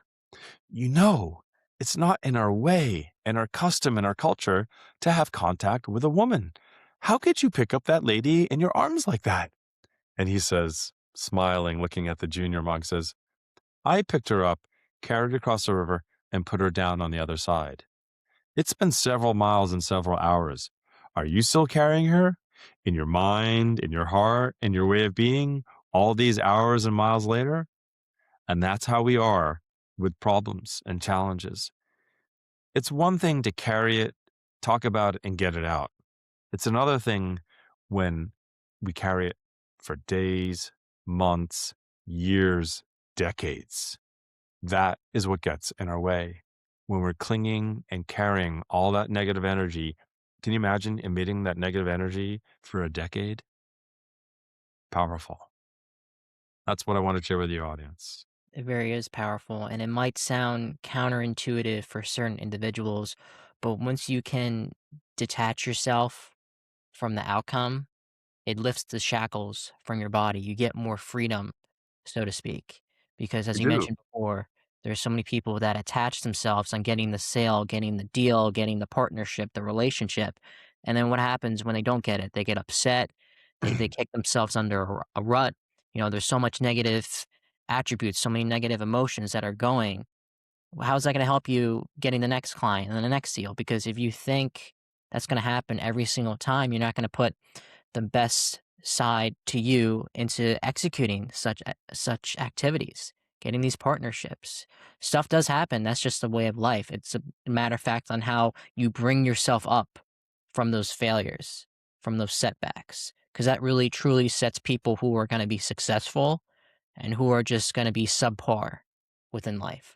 you know, it's not in our way and our custom and our culture to have contact with a woman. How could you pick up that lady in your arms like that? And he says, smiling, looking at the junior monk, says, I picked her up, carried her across the river, and put her down on the other side. It's been several miles and several hours. Are you still carrying her? In your mind, in your heart, in your way of being, all these hours and miles later? And that's how we are with problems and challenges. It's one thing to carry it, talk about it, and get it out. It's another thing when we carry it for days, months, years, decades. That is what gets in our way. When we're clinging and carrying all that negative energy, can you imagine emitting that negative energy for a decade? Powerful. That's what I want to share with your audience. It very is powerful, and it might sound counterintuitive for certain individuals, but once you can detach yourself from the outcome, it lifts the shackles from your body. You get more freedom, so to speak. Because I as you do. mentioned before, there's so many people that attach themselves on getting the sale, getting the deal, getting the partnership, the relationship. And then what happens when they don't get it? They get upset. They kick themselves under a rut. There's so much negative attributes, so many negative emotions that are going. How's that going to help you getting the next client and the next deal? Because if you think that's going to happen every single time, you're not going to put the best side to you into executing such activities, getting these partnerships. Stuff does happen. That's just the way of life. It's a matter of fact on how you bring yourself up from those failures, from those setbacks, because that really truly sets people who are going to be successful and who are just going to be subpar. within life.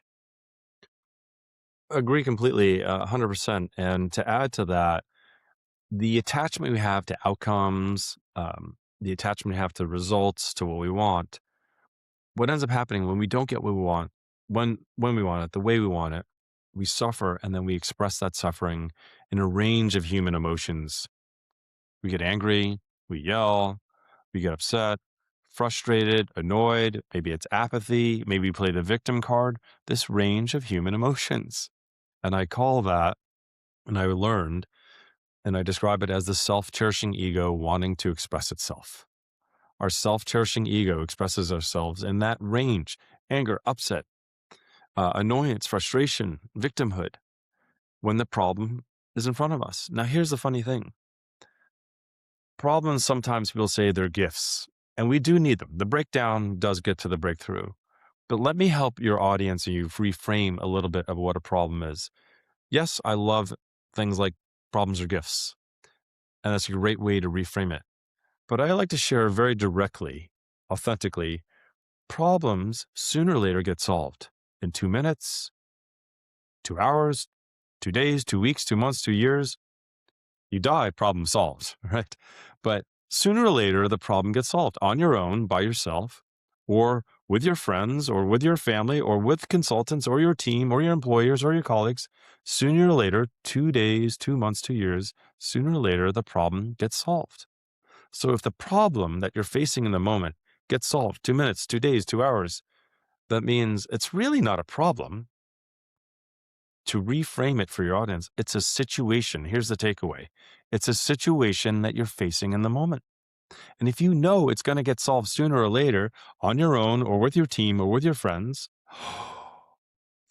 Agree completely, 100%. And to add to that, the attachment we have to outcomes, the attachment we have to results, to what we want, what ends up happening when we don't get what we want, when we want it, the way we want it, we suffer, and then we express that suffering in a range of human emotions. We get angry, we yell, we get upset, frustrated, annoyed, maybe it's apathy, maybe we play the victim card, this range of human emotions. And I call that, and I learned, and I describe it as the self cherishing ego wanting to express itself. Our self cherishing ego expresses ourselves in that range: anger, upset, annoyance, frustration, victimhood, when the problem is in front of us. Now, here's the funny thing: problems, sometimes people say they're gifts, and we do need them. The breakdown does get to the breakthrough. But let me help your audience and you reframe a little bit of what a problem is. Yes, I love things like problems are gifts, and that's a great way to reframe it. But I like to share very directly, authentically, problems sooner or later get solved in 2 minutes, 2 hours, 2 days, 2 weeks, 2 months, 2 years. You die, problem solved, right? But sooner or later, the problem gets solved on your own, by yourself, or with your friends, or with your family, or with consultants, or your team, or your employers, or your colleagues. Sooner or later, 2 days, 2 months, 2 years, sooner or later, the problem gets solved. So if the problem that you're facing in the moment gets solved 2 minutes, 2 days, 2 hours, that means it's really not a problem. To reframe it for your audience, it's a situation. Here's the takeaway: it's a situation that you're facing in the moment. And if you know it's going to get solved sooner or later on your own, or with your team, or with your friends,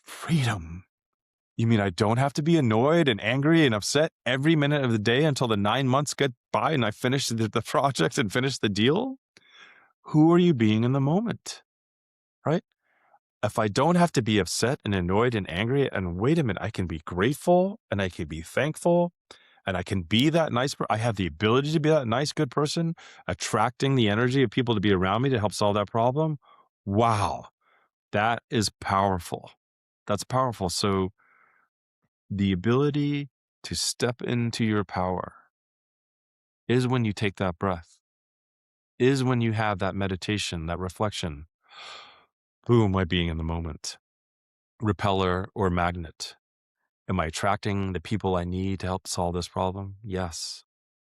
freedom. You mean I don't have to be annoyed and angry and upset every minute of the day until the 9 months get by and I finish the project and finish the deal? Who are you being in the moment? Right? If I don't have to be upset and annoyed and angry, and wait a minute, I can be grateful and I can be thankful and I can be that nice. I have the ability to be that nice, good person, attracting the energy of people to be around me to help solve that problem. Wow, that is powerful. That's powerful. So the ability to step into your power is when you take that breath, is when you have that meditation, that reflection. Who am I being in the moment? Repeller or magnet? Am I attracting the people I need to help solve this problem? Yes.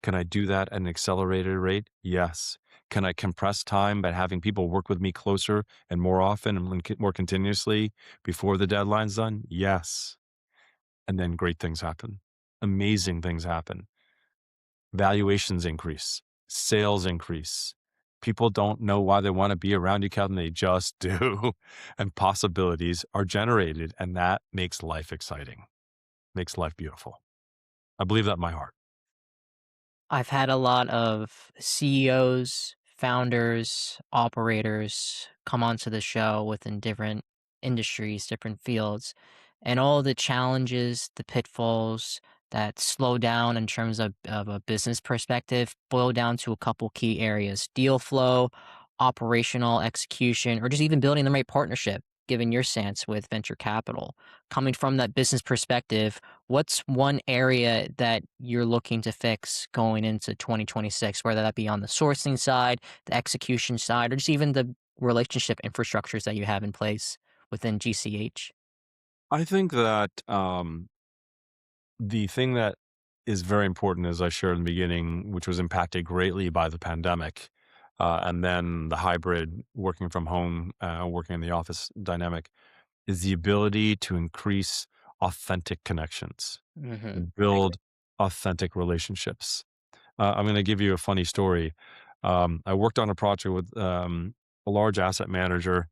Can I do that at an accelerated rate? Yes. Can I compress time by having people work with me closer and more often and more continuously before the deadline's done? Yes. And then great things happen. Amazing things happen. Valuations increase, sales increase. People don't know why they want to be around you, Kevin. They just do. And possibilities are generated. And that makes life exciting, makes life beautiful. I believe that in my heart. I've had a lot of CEOs, founders, operators come onto the show within different industries, different fields, and all the challenges, the pitfalls that slow down in terms of a business perspective boil down to a couple key areas: deal flow, operational execution, or just even building the right partnership, given your stance with venture capital. Coming from that business perspective, what's one area that you're looking to fix going into 2026, whether that be on the sourcing side, the execution side, or just even the relationship infrastructures that you have in place within GCH? I think that the thing that is very important, as I shared in the beginning, which was impacted greatly by the pandemic, and then the hybrid working from home, working in the office dynamic, is the ability to increase authentic connections, Mhm. I agree. build authentic relationships. I'm going to give you a funny story. I worked on a project with a large asset manager.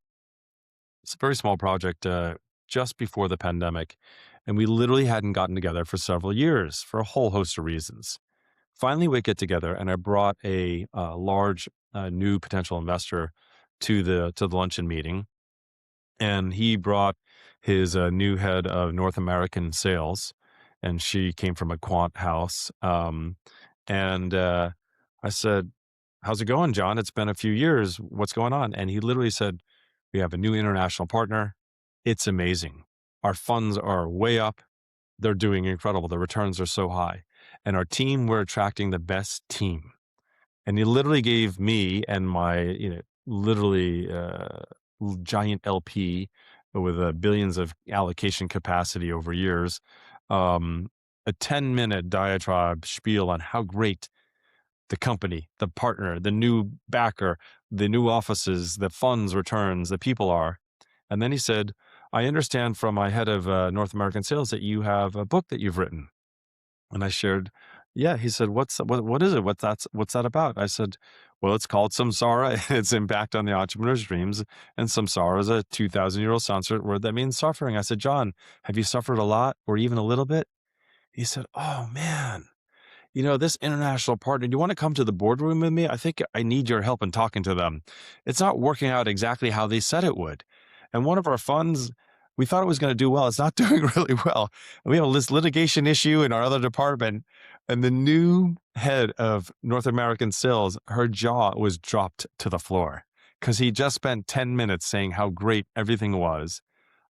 It's a very small project, just before the pandemic. And we literally hadn't gotten together for several years for a whole host of reasons. Finally, we get together, and I brought a large new potential investor to the luncheon meeting, and he brought his new head of North American sales, and she came from a quant house. And I said, "How's it going, John? It's been a few years. What's going on?" And he literally said, "We have a new international partner. It's amazing. Our funds are way up. They're doing incredible. The returns are so high. And our team, we're attracting the best team. And he literally gave me and my, literally giant LP with billions of allocation capacity over years, um, a 10-minute diatribe spiel on how great the company, the partner, the new backer, the new offices, the funds returns, the people are. And then he said, I understand from my head of North American sales that you have a book that you've written. And I shared, yeah. He said, what is it? What's that about? I said, well, it's called Samsara and its impact on the entrepreneur's dreams. And Samsara is a 2,000-year-old Sanskrit word that means suffering. I said, John, have you suffered a lot or even a little bit? He said, oh man, this international partner, do you want to come to the boardroom with me? I think I need your help in talking to them. It's not working out exactly how they said it would. And one of our funds, we thought it was going to do well. It's not doing really well. And we have this litigation issue in our other department. And the new head of North American sales, her jaw was dropped to the floor because he just spent 10 minutes saying how great everything was.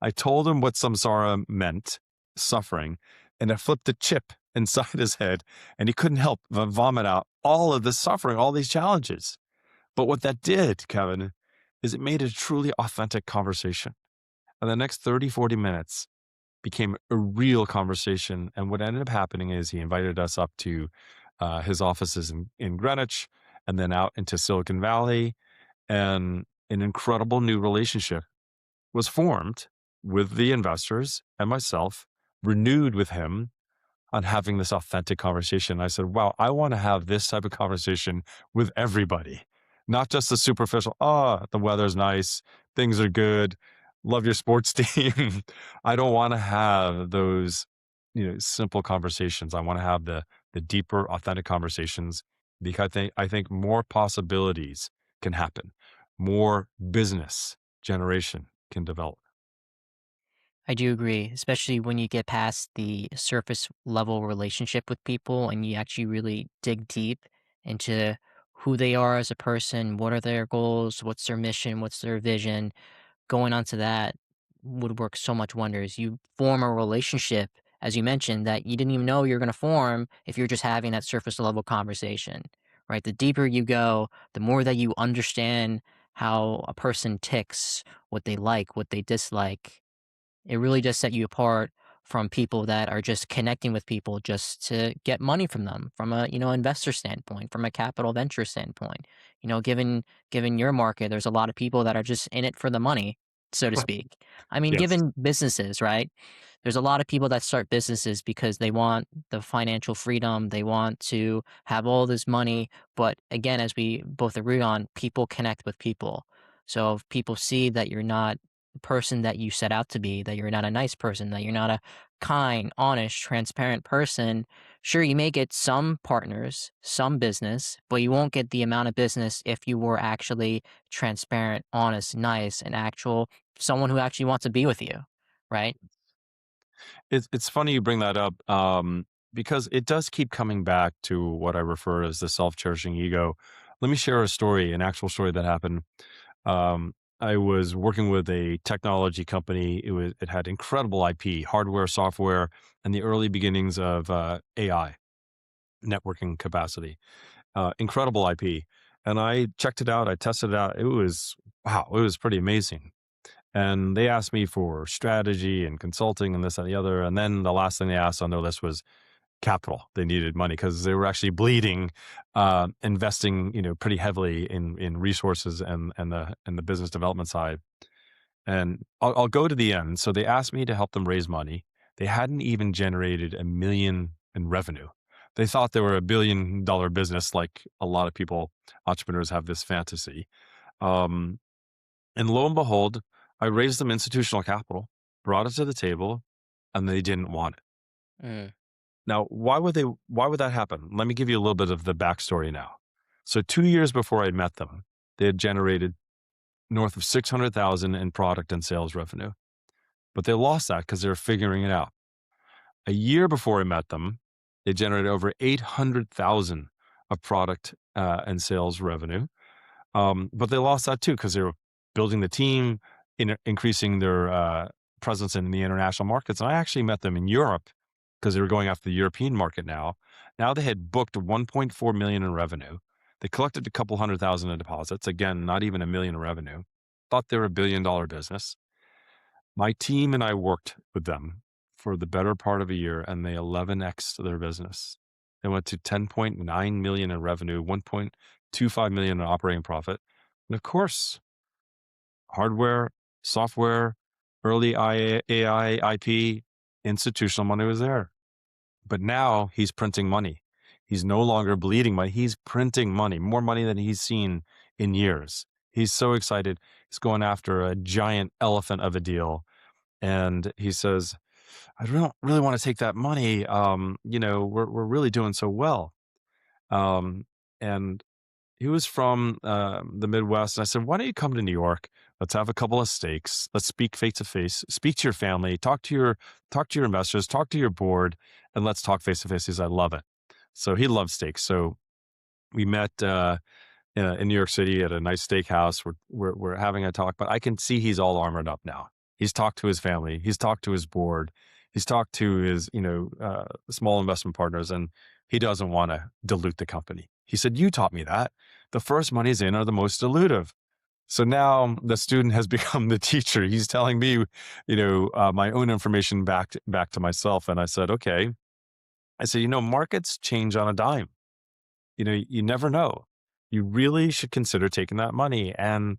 I told him what samsara meant, suffering, and I flipped a chip inside his head, and he couldn't help but vomit out all of this suffering, all these challenges. But what that did, Kevin, is it made a truly authentic conversation. And the next 30, 40 minutes became a real conversation. And what ended up happening is he invited us up to his offices in Greenwich and then out into Silicon Valley. And an incredible new relationship was formed with the investors and myself, renewed with him on having this authentic conversation. I said, wow, I want to have this type of conversation with everybody, not just the superficial, oh, the weather's nice, things are good, love your sports team. I don't want to have those, simple conversations. I want to have the deeper, authentic conversations because I think more possibilities can happen, more business generation can develop. I do agree, especially when you get past the surface level relationship with people and you actually really dig deep into who they are as a person, what are their goals, what's their mission, what's their vision. Going on to that would work so much wonders. You form a relationship, as you mentioned, that you didn't even know you're going to form if you're just having that surface level conversation, right? The deeper you go, the more that you understand how a person ticks, what they like, what they dislike. It really does set you apart from people that are just connecting with people just to get money from them, from a, investor standpoint, from a capital venture standpoint. Given your market, there's a lot of people that are just in it for the money, so to speak. I mean, Yes. given businesses, right? There's a lot of people that start businesses because they want the financial freedom, they want to have all this money, but again, as we both agree on, people connect with people. So if people see that you're not person that you set out to be, that you're not a nice person, that you're not a kind, honest, transparent person, sure, you may get some partners, some business, but you won't get the amount of business if you were actually transparent, honest, nice, and actual someone who actually wants to be with you, right? It's funny you bring that up because it does keep coming back to what I refer as the self-cherishing ego. Let me share a story, an actual story that happened. I was working with a technology company. It had incredible IP, hardware, software, and the early beginnings of AI networking capacity. Incredible IP, and I checked it out. I tested it out. It was wow. It was pretty amazing. And they asked me for strategy and consulting and this and the other. And then the last thing they asked on their list was capital. They needed money because they were actually bleeding, investing, pretty heavily in resources and the business development side. And I'll go to the end. So they asked me to help them raise money. They hadn't even generated 1 million in revenue. They thought they were $1 billion business, like a lot of people, entrepreneurs have this fantasy. Um, and lo and behold, I raised them institutional capital, brought it to the table, and they didn't want it. Mm, Now, why would that happen? Let me give you a little bit of the backstory now. So 2 years before I met them, they had generated north of 600,000 in product and sales revenue, but they lost that because they were figuring it out. A year before I met them, they generated over 800,000 of product and sales revenue. But they lost that too because they were building the team. increasing their presence in the international markets. And I actually met them in Europe because they were going after the European market now. Now they had booked 1.4 million in revenue. They collected a couple hundred thousand in deposits. Again, not even a million in revenue. Thought they were $1 billion business. My team and I worked with them for the better part of a year, and they 11x their business. They went to 10.9 million in revenue, 1.25 million in operating profit. And of course, hardware, software, early AI, IP, institutional money was there. But now he's printing money. He's no longer bleeding money. He's printing money, more money than he's seen in years. He's so excited. He's going after a giant elephant of a deal. And he says, I don't really want to take that money. We're really doing so well. Um, and he was from the Midwest. And I said, why don't you come to New York? Let's have a couple of steaks. Let's speak face to face. Speak to your family. Talk to your investors. Talk to your board, and let's talk face to face. He says, I love it. So he loves steaks. So we met in New York City at a nice steakhouse. We're having a talk, but I can see he's all armored up now. He's talked to his family. He's talked to his board. He's talked to his small investment partners, and he doesn't want to dilute the company. He said, "You taught me that. The first monies in are the most dilutive." So now the student has become the teacher. He's telling me, my own information back to myself. And I said, okay. I said, markets change on a dime. You never know. You really should consider taking that money. And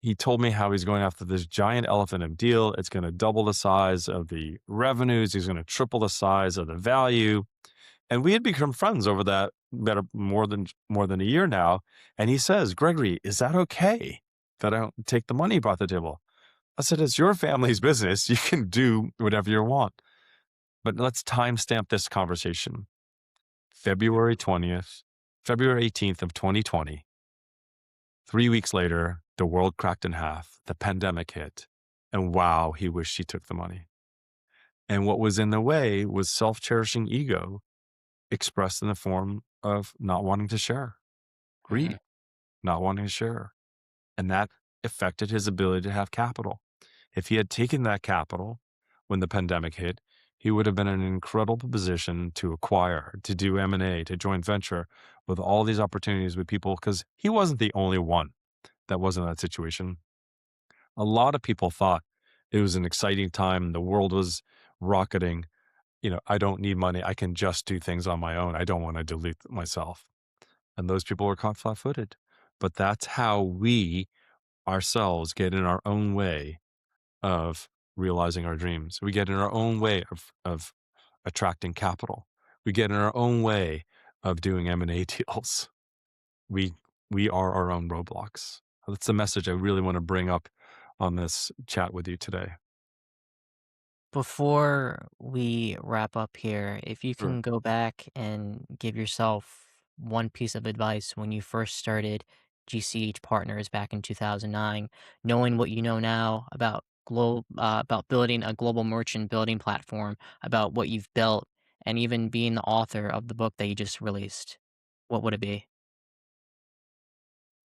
he told me how he's going after this giant elephant of deal. It's going to double the size of the revenues. He's going to triple the size of the value. And we had become friends over that better more than a year now. And he says, Gregory, is that okay that I don't take the money you brought to the table? I said, it's your family's business. You can do whatever you want. But let's timestamp this conversation. February 20th, February 18th of 2020. 3 weeks later, the world cracked in half. The pandemic hit. And wow, he wished he took the money. And what was in the way was self-cherishing ego expressed in the form of not wanting to share, Mhm. greed, not wanting to share. And that affected his ability to have capital. If he had taken that capital when the pandemic hit, he would have been in an incredible position to acquire, to do M&A, to joint venture with all these opportunities with people, because he wasn't the only one that was in that situation. A lot of people thought it was an exciting time. The world was rocketing. I don't need money. I can just do things on my own. I don't want to dilute myself. And those people were caught flat footed. But that's how we ourselves get in our own way of realizing our dreams. We get in our own way of attracting capital. We get in our own way of doing M&A deals. We we are our own roadblocks. That's the message I really want to bring up on this chat with you today. Before we wrap up here, if you Sure. can go back and give yourself one piece of advice when you first started GCH Partners back in 2009, knowing what you know now about building a global merchant building platform, about what you've built, and even being the author of the book that you just released, what would it be?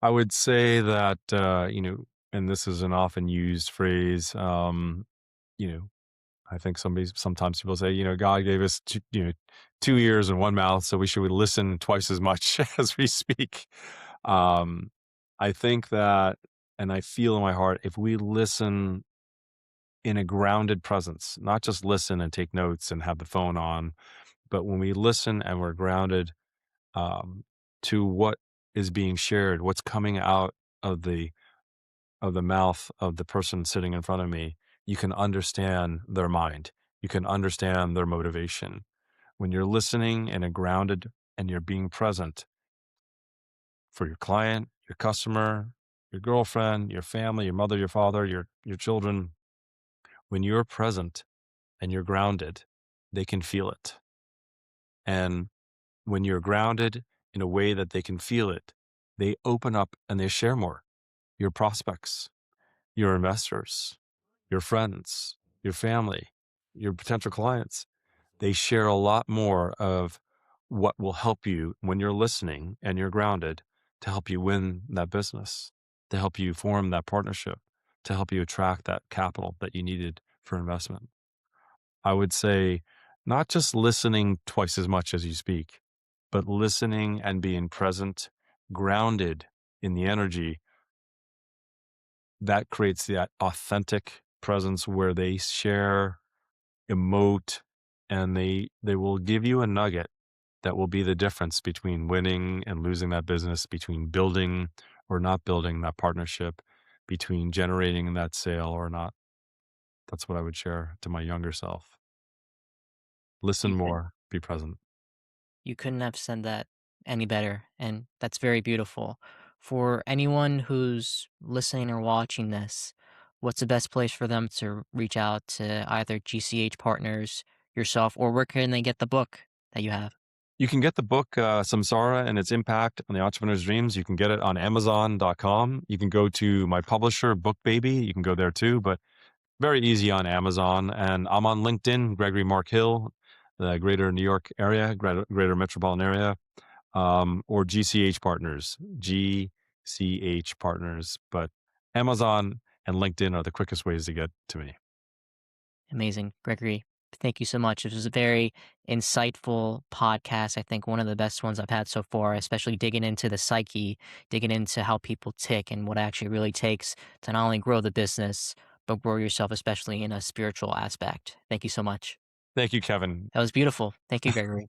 I would say that, and this is an often used phrase, you know, I think sometimes people say, God gave us two ears and one mouth, so we should listen twice as much as we speak. Um, I think that, and I feel in my heart, if we listen in a grounded presence, not just listen and take notes and have the phone on, but when we listen and we're grounded um, to what is being shared, what's coming out of the mouth of the person sitting in front of me, you can understand their mind. You can understand their motivation. When you're listening and are grounded and you're being present for your client, your customer, your girlfriend, your family, your mother, your father, your children, when you're present and you're grounded, they can feel it. And when you're grounded in a way that they can feel it, they open up and they share more. Your prospects, your investors, your friends, your family, your potential clients, they share a lot more of what will help you when you're listening and you're grounded to help you win that business, to help you form that partnership, to help you attract that capital that you needed for investment. I would say not just listening twice as much as you speak, but listening and being present, grounded in the energy that creates that authentic presence where they share, emote, and they will give you a nugget that will be the difference between winning and losing that business, between building or not building that partnership, between generating that sale or not. That's what I would share to my younger self. Listen You could more, be present. you couldn't have said that any better, and that's very beautiful. For anyone who's listening or watching this, what's the best place for them to reach out to either GCH Partners, yourself, or where can they get the book that you have? You can get the book, Samsara and Its Impact on the Entrepreneur's Dreams. You can get it on Amazon.com. You can go to my publisher, BookBaby. You can go there too, but very easy on Amazon. And I'm on LinkedIn, Gregory Mark Hill, the greater New York area, greater metropolitan area, or GCH Partners, GCH Partners. But Amazon and LinkedIn are the quickest ways to get to me. Amazing, Gregory. Thank you so much. This was a very insightful podcast. I think one of the best ones I've had so far, especially digging into the psyche, digging into how people tick and what actually really takes to not only grow the business, but grow yourself, especially in a spiritual aspect. Thank you so much. Thank you, Kevin. That was beautiful. Thank you, Gregory.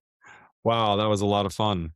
Wow, that was a lot of fun.